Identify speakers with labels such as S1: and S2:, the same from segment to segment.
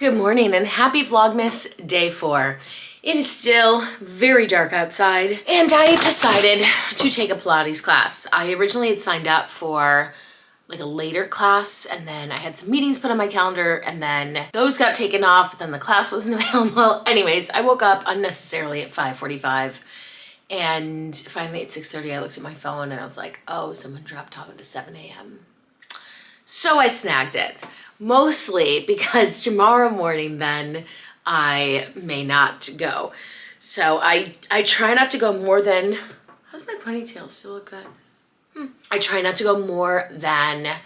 S1: Good morning and happy Vlogmas day 4. It is still very dark outside and I have decided to take a Pilates class. I originally had signed up for like a later class and then I had some meetings put on my calendar and then those got taken off, but then the class wasn't available. Anyways, I woke up unnecessarily at 5:45 and finally at 6:30 I looked at my phone and I was like, oh, someone dropped out at the 7 a.m. So I snagged it. Mostly because tomorrow morning then I may not go. So I try not to go more than, how's my ponytail? Still look good? I try not to go more than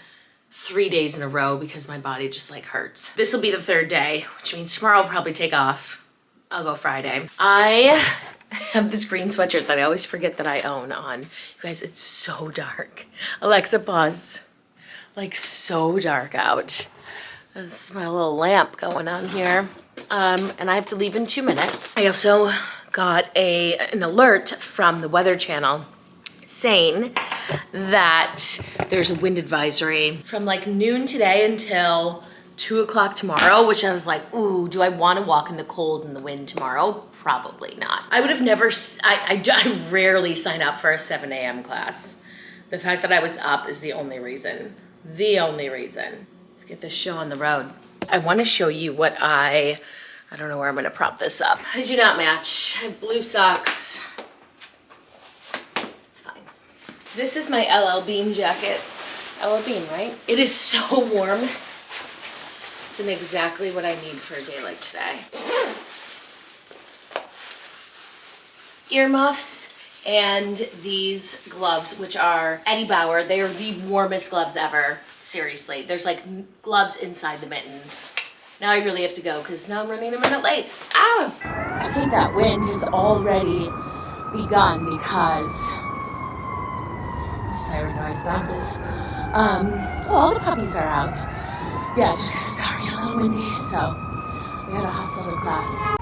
S1: 3 days in a row because my body just like hurts. This will be the third day, which means tomorrow I'll probably take off. I'll go Friday. I have this green sweatshirt that I always forget that I own on. You guys, it's so dark. Alexa, pause. Like so dark out. This is my little lamp going on here. And I have to leave in 2 minutes. I also got an alert from the Weather Channel saying that there's a wind advisory from like noon today until 2 o'clock tomorrow, which I was like, ooh, do I want to walk in the cold and the wind tomorrow? Probably not. I would have never, I rarely sign up for a 7 a.m. class. The fact that I was up is the only reason. The only reason. Let's get this show on the road. I want to show you what I don't know where I'm going to prop this up. I do not match. I have blue socks. It's fine. This is my LL Bean jacket. LL Bean, right? It is so warm. It's in exactly what I need for a day like today. Earmuffs and these gloves, which are Eddie Bauer. They are the warmest gloves ever. Seriously, there's like gloves inside the mittens. Now I really have to go because now I'm running a minute late. Ow! I think that wind has already begun because the siren noise bounces. All the puppies are out. Yeah, just because it's already a little windy, so we gotta hustle to class.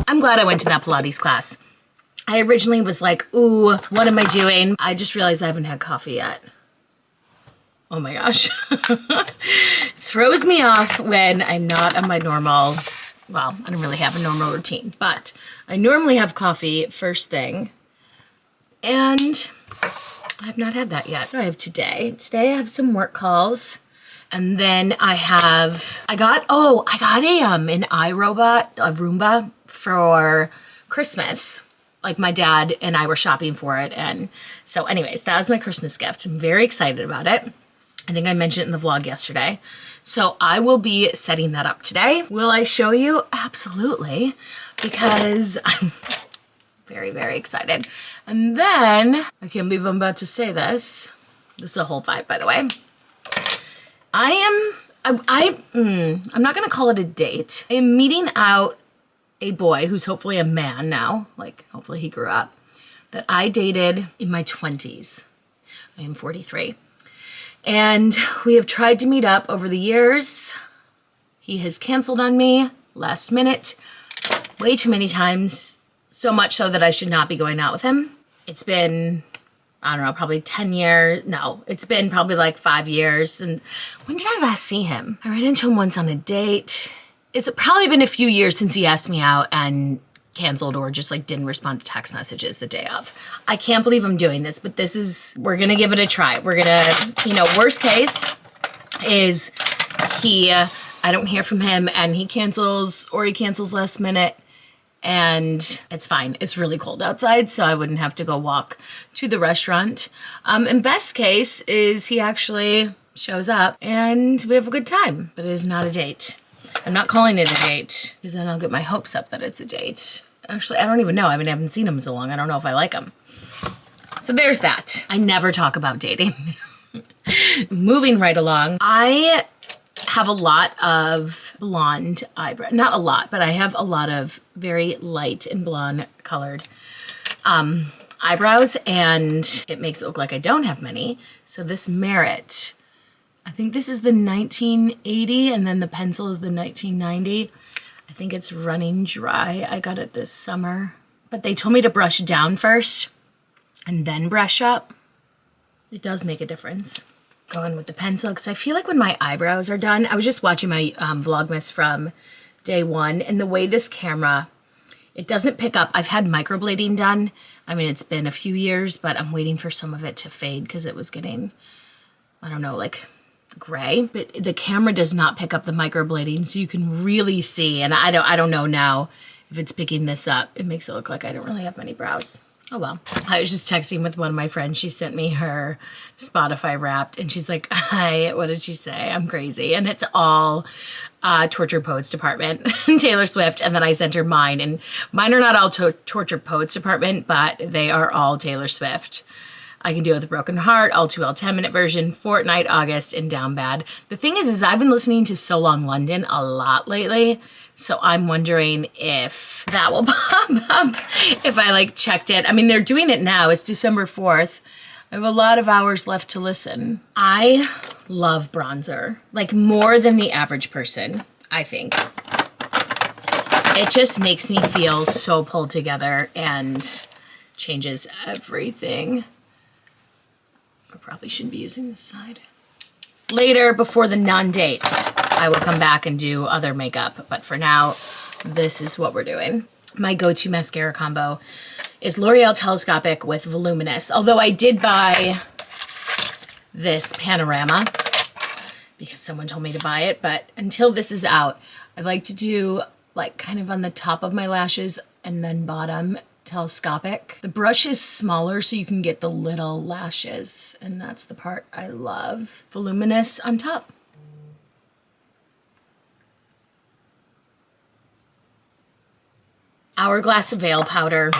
S1: I'm glad I went to that Pilates class. I originally was like, ooh, what am I doing? I just realized I haven't had coffee yet. Oh my gosh. Throws me off when I'm not on my normal, well, I don't really have a normal routine, but I normally have coffee first thing. And I have not had that yet. What do I have today? Today I have some work calls. And then I got an iRobot, a Roomba for Christmas. Like my dad and I were shopping for it. And so anyways, that was my Christmas gift. I'm very excited about it. I think I mentioned it in the vlog yesterday. So I will be setting that up today. Will I show you? Absolutely. Because I'm very, very excited. And then, I can't believe I'm about to say this. This is a whole vibe, by the way. I'm not gonna call it a date. I am meeting out a boy who's hopefully a man now, like hopefully he grew up, that I dated in my 20s. I am 43. And we have tried to meet up over the years. He has canceled on me last minute way too many times, so much so that I should not be going out with him. It's been, I don't know, probably 10 years. No, it's been probably like 5 years. And when did I last see him? I ran into him once on a date. It's probably been a few years since he asked me out and canceled or just like didn't respond to text messages the day of. I can't believe I'm doing this, but we're gonna give it a try. We're gonna, worst case is I don't hear from him and he cancels last minute. And it's fine. It's really cold outside, so I wouldn't have to go walk to the restaurant. And best case is he actually shows up and we have a good time, but it is not a date. I'm not calling it a date because then I'll get my hopes up that it's a date. Actually, I don't even know. I haven't seen him so long. I don't know if I like him. So there's that. I never talk about dating. Moving right along, I have a lot of blonde eyebrow, not a lot, but I have a lot of very light and blonde colored eyebrows, and it makes it look like I don't have many. So this Merit, I think this is the 1980, and then the pencil is the 1990. I think it's running dry. I got it this summer, but they told me to brush down first and then brush up. It does make a difference. Going with the pencil, because I feel like when my eyebrows are done, I was just watching my Vlogmas from day one, and the way this camera, it doesn't pick up. I've had microblading done. I mean, it's been a few years, but I'm waiting for some of it to fade because it was getting, I don't know, like gray. But the camera does not pick up the microblading, so you can really see, and I don't know now if it's picking this up. It makes it look like I don't really have many brows. Oh well. I was just texting with one of my friends. She sent me her Spotify Wrapped, and she's like, hi, what did she say? I'm crazy. And it's all Torture Poets Department, Taylor Swift. And then I sent her mine, and mine are not all Torture Poets Department, but they are all Taylor Swift. I Can Do It With a Broken Heart, All Too Well 10-minute version, Fortnight, August, and Down Bad. The thing is I've been listening to So Long London a lot lately, so I'm wondering if that will pop up if I like checked it. I mean, they're doing it now. It's December 4th. I have a lot of hours left to listen. I love bronzer, like more than the average person, I think. It just makes me feel so pulled together and changes everything. I probably shouldn't be using this side. Later, before the non-date, I will come back and do other makeup. But for now, this is what we're doing. My go-to mascara combo is L'Oreal Telescopic with Voluminous. Although I did buy this Panorama because someone told me to buy it. But until this is out, I like to do like kind of on the top of my lashes and then bottom telescopic. The brush is smaller so you can get the little lashes, and that's the part I love. Voluminous on top. Hourglass Veil Powder.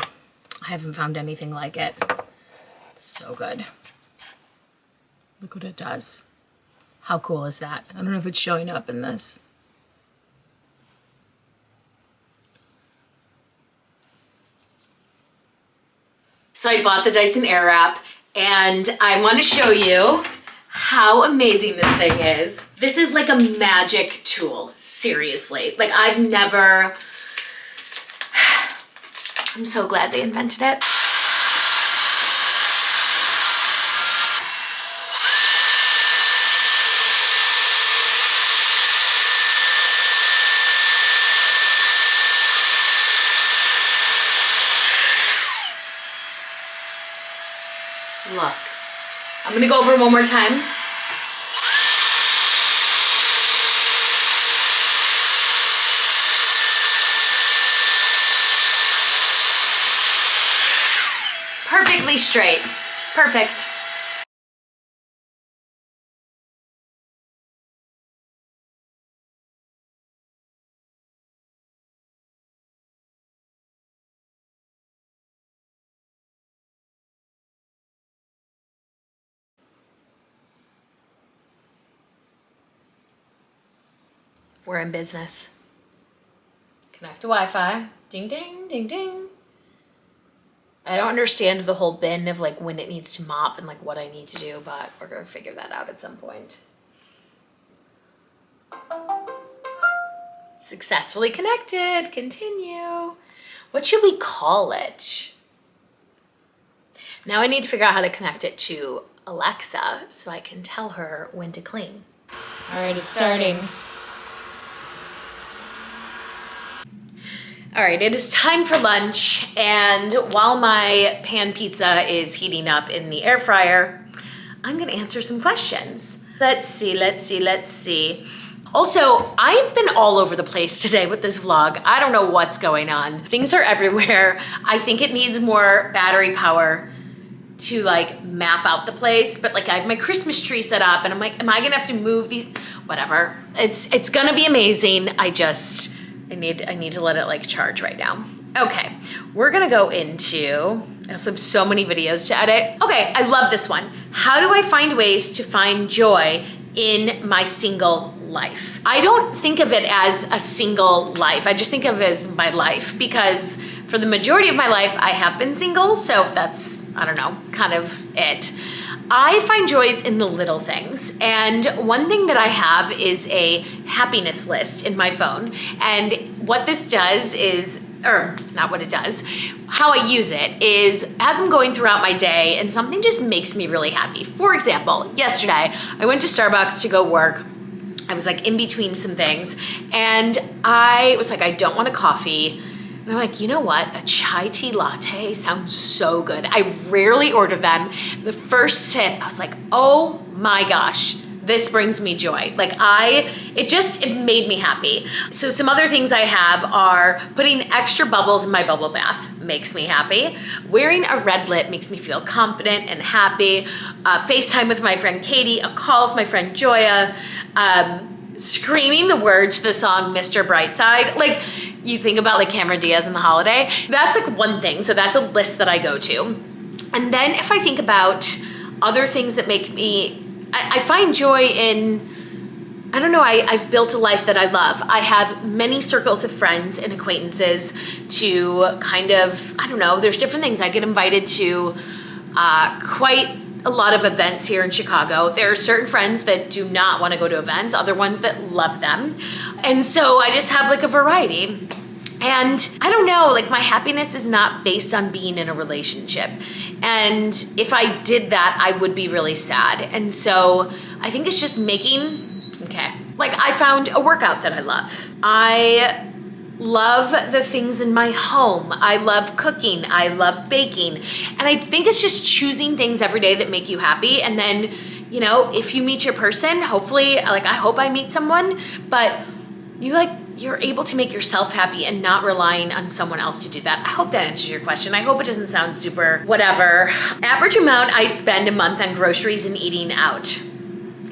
S1: I haven't found anything like it. It's so good. Look what it does. How cool is that? I don't know if it's showing up in this. So I bought the Dyson Airwrap, and I want to show you how amazing this thing is. This is like a magic tool, seriously. Like I've never, I'm so glad they invented it. Look, I'm gonna go over it one more time. Perfectly straight. Perfect. We're in business. Connect to Wi-Fi. Ding, ding, ding, ding. I don't understand the whole bin of like when it needs to mop and like what I need to do, but we're gonna figure that out at some point. Successfully connected. Continue. What should we call it? Now I need to figure out how to connect it to Alexa so I can tell her when to clean. All right, it's starting. All right, it is time for lunch, and while my pan pizza is heating up in the air fryer, I'm gonna answer some questions. Let's see. Also, I've been all over the place today with this vlog. I don't know what's going on. Things are everywhere. I think it needs more battery power to like map out the place, but like I have my Christmas tree set up, and I'm like, am I gonna have to move these? Whatever. It's gonna be amazing. I need to let it like charge right now. Okay, we're gonna go into I also have so many videos to edit. Okay, I love this one. How do I find ways to find joy in my single life? I don't think of it as a single life. I just think of it as my life, because for the majority of my life, I have been single. So that's, I don't know, kind of it. I find joys in the little things. And one thing that I have is a happiness list in my phone. And what this does is, or not what it does, how I use it is as I'm going throughout my day and something just makes me really happy. For example, yesterday I went to Starbucks to go work. I was like in between some things and I was like, I don't want a coffee. And I'm like, you know what? A chai tea latte sounds so good. I rarely order them. The first sip, I was like, oh my gosh, this brings me joy. Like it made me happy. So some other things I have are putting extra bubbles in my bubble bath makes me happy. Wearing a red lip makes me feel confident and happy. FaceTime with my friend Katie, a call with my friend Joya, screaming the words to the song Mr. Brightside. Like you think about like Cameron Diaz in The Holiday. That's like one thing. So that's a list that I go to. And then if I think about other things that make me, I find joy in, I don't know, I've built a life that I love. I have many circles of friends and acquaintances to kind of, I don't know, there's different things. I get invited to quite a lot of events here in Chicago. There are certain friends that do not want to go to events, other ones that love them. And so I just have like a variety. And I don't know, like my happiness is not based on being in a relationship. And if I did that, I would be really sad. And so I think it's just like I found a workout that I love. I love the things in my home. I love cooking. I love baking. And I think it's just choosing things every day that make you happy. And then, you know, if you meet your person, hopefully, like I hope I meet someone, but you're able to make yourself happy and not relying on someone else to do that. I hope that answers your question. I hope it doesn't sound super whatever. Average amount I spend a month on groceries and eating out.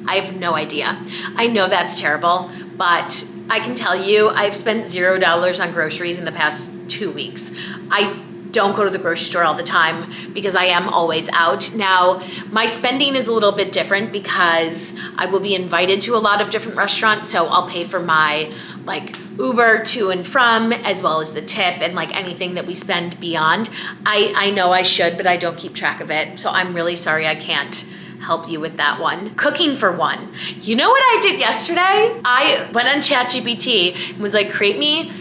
S1: I have no idea. I know that's terrible, but I can tell you I've spent $0 on groceries in the past 2 weeks. I don't go to the grocery store all the time because I am always out. Now, my spending is a little bit different because I will be invited to a lot of different restaurants, so I'll pay for my like Uber to and from, as well as the tip and like anything that we spend beyond. I know I should, but I don't keep track of it, so I'm really sorry I can't help you with that one. Cooking for one. You know what I did yesterday? I went on ChatGPT and was like, create me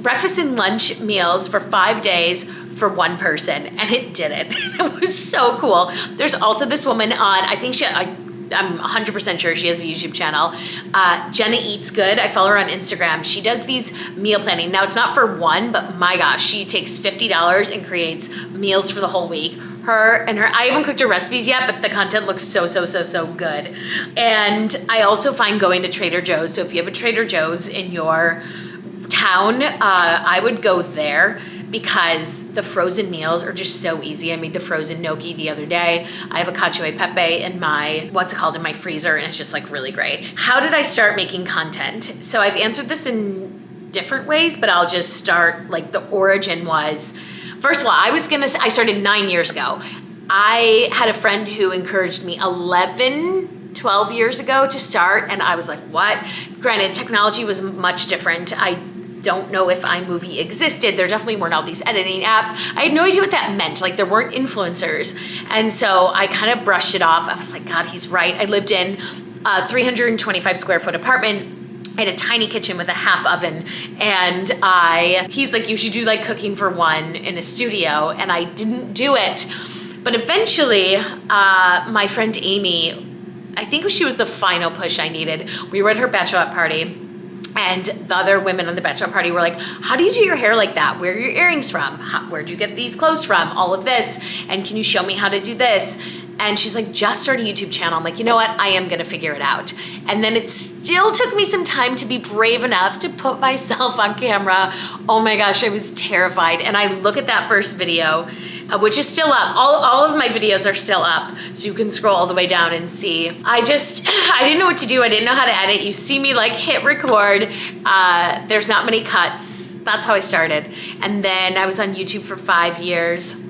S1: breakfast and lunch meals for 5 days for one person, and it did it. It was so cool. There's also this woman on, I think I'm 100% sure she has a YouTube channel. Jenna Eats Good. I follow her on Instagram. She does these meal planning. Now it's not for one, but my gosh, she takes $50 and creates meals for the whole week. I haven't cooked her recipes yet, but the content looks so good. And I also find going to Trader Joe's. So if you have a Trader Joe's in your town, I would go there because the frozen meals are just so easy. I made the frozen gnocchi the other day. I have a cacio e pepe in my, in my freezer, and it's just like really great. How did I start making content? So I've answered this in different ways, but I'll just start, like the origin was, first of all, I started 9 years ago. I had a friend who encouraged me 12 years ago to start, and I was like, what? Granted, technology was much different. I don't know if iMovie existed. There definitely weren't all these editing apps. I had no idea what that meant. Like there weren't influencers. And so I kind of brushed it off. I was like, God, he's right. I lived in a 325 square foot apartment. I had a tiny kitchen with a half oven. And he's like, you should do like cooking for one in a studio. And I didn't do it. But eventually, my friend Amy, I think she was the final push I needed. We were at her bachelorette party, and the other women on the bachelorette party were like, how do you do your hair like that? Where are your earrings from? Where'd you get these clothes from? All of this. And can you show me how to do this? And she's like, just start a YouTube channel. I'm like, you know what? I am gonna figure it out. And then it still took me some time to be brave enough to put myself on camera. Oh my gosh, I was terrified. And I look at that first video, which is still up. All of my videos are still up. So you can scroll all the way down and see. I didn't know what to do. I didn't know how to edit. You see me like hit record. There's not many cuts. That's how I started. And then I was on YouTube for 5 years.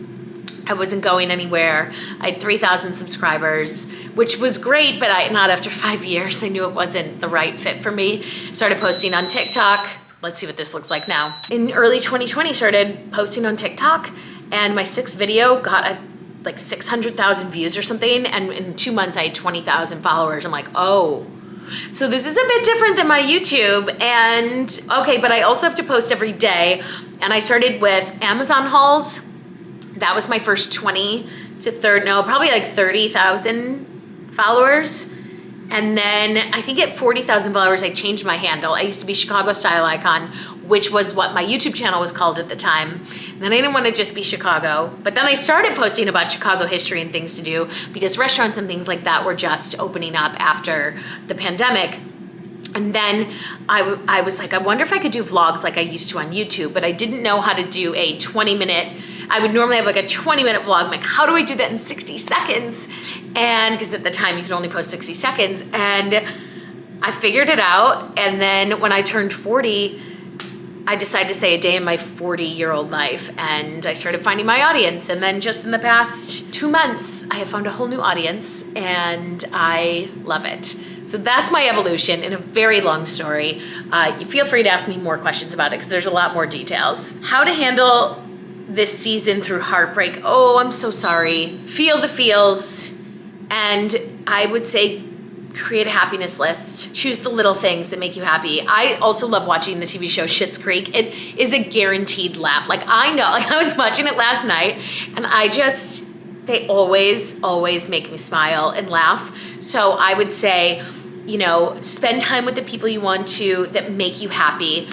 S1: I wasn't going anywhere. I had 3,000 subscribers, which was great, but not after 5 years. I knew it wasn't the right fit for me. Started posting on TikTok. Let's see what this looks like now. In early 2020, started posting on TikTok, and my 6th video got like 600,000 views or something, and in 2 months I had 20,000 followers. I'm like, oh. So this is a bit different than my YouTube, and okay, but I also have to post every day, and I started with Amazon hauls. That was my first 20 to probably like 30,000 followers. And then I think at 40,000 followers, I changed my handle. I used to be Chicago Style Icon, which was what my YouTube channel was called at the time. And then I didn't want to just be Chicago, but then I started posting about Chicago history and things to do because restaurants and things like that were just opening up after the pandemic. And then I was like, I wonder if I could do vlogs like I used to on YouTube, but I didn't know how to do a 20-minute. I would normally have like a 20-minute vlog. I'm like, how do I do that in 60 seconds? And because at the time you could only post 60 seconds. And I figured it out. And then when I turned 40, I decided to say a day in my 40-year-old life. And I started finding my audience. And then just in the past 2 months, I have found a whole new audience and I love it. So that's my evolution in a very long story. You feel free to ask me more questions about it because there's a lot more details. How to handle this season through heartbreak. Oh, I'm so sorry. Feel the feels. And I would say create a happiness list. Choose the little things that make you happy. I also love watching the TV show Schitt's Creek. It is a guaranteed laugh. Like I know, like I was watching it last night and they always make me smile and laugh. So I would say, spend time with the people you want to that make you happy.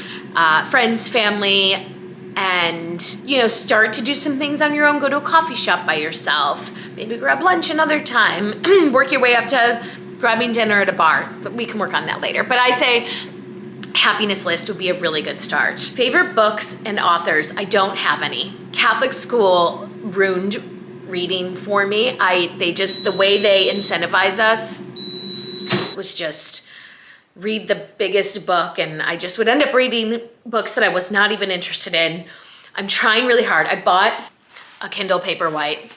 S1: Friends, family, and start to do some things on your own. Go to a coffee shop by yourself, maybe grab lunch another time, work your way up to grabbing dinner at a bar, but we can work on that later. But I say happiness list would be a really good start. Favorite books and authors, I don't have any. Catholic school ruined reading for me. The way they incentivized us was just read the biggest book, and I just would end up reading books that I was not even interested in. I'm trying really hard. I bought a Kindle Paperwhite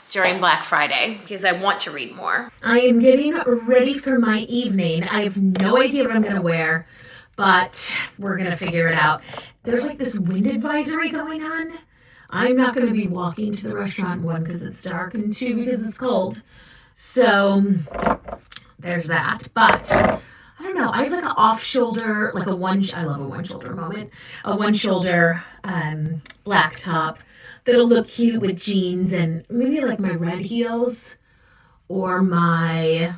S1: during Black Friday because I want to read more. I am getting ready for my evening. I have no idea what I'm gonna wear, but we're gonna figure it out. There's like this wind advisory going on. I'm not gonna be walking to the restaurant, one, because it's dark, and two, because it's cold. So there's that, but I don't know. I have like an off-shoulder, I love a one-shoulder moment, a one-shoulder black top that'll look cute with jeans and maybe like my red heels or my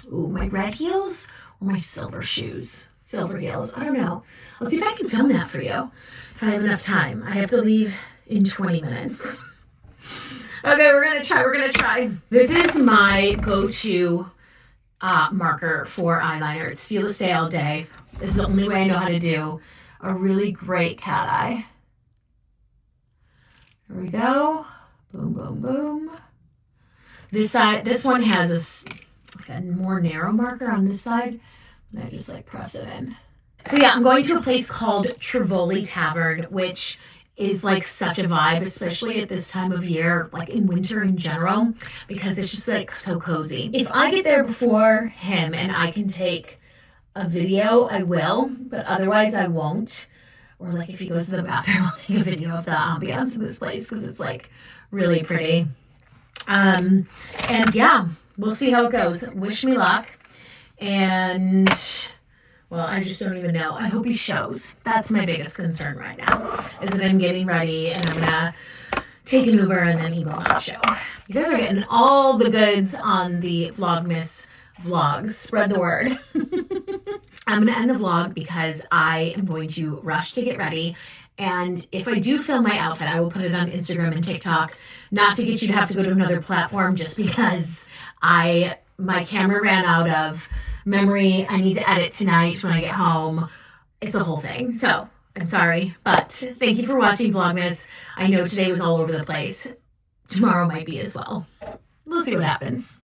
S1: red heels or my silver heels. I don't know. I'll see if I can film that for you if I have enough time. I have to leave in 20 minutes. Okay, we're gonna try. This is my go-to marker for eyeliner. It's Steel to Stay All Day. This is the only way I know how to do a really great cat eye. Here we go. Boom, boom, boom. This one has a more narrow marker on this side. And I just press it in. So yeah, I'm going to a place called Trivoli Tavern, which is such a vibe, especially at this time of year, in winter in general, because it's just so cozy. If I get there before him and I can take a video, I will, but otherwise I won't. Or if he goes to the bathroom, I'll take a video of the ambiance of this place because it's really pretty. And yeah, we'll see how it goes. Wish me luck. And well, I just don't even know. I hope he shows. That's my biggest concern right now, is that I'm getting ready and I'm gonna take an Uber and then he will not show. You guys are getting all the goods on the Vlogmas vlogs. Spread the word. I'm gonna end the vlog because I am going to rush to get ready And if I do film my outfit, I will put it on Instagram and TikTok, not to get you to have to go to another platform just because my camera ran out of memory. I need to edit tonight when I get home. It's a whole thing. So I'm sorry, but thank you for watching Vlogmas. I know today was all over the place. Tomorrow might be as well. We'll see what happens.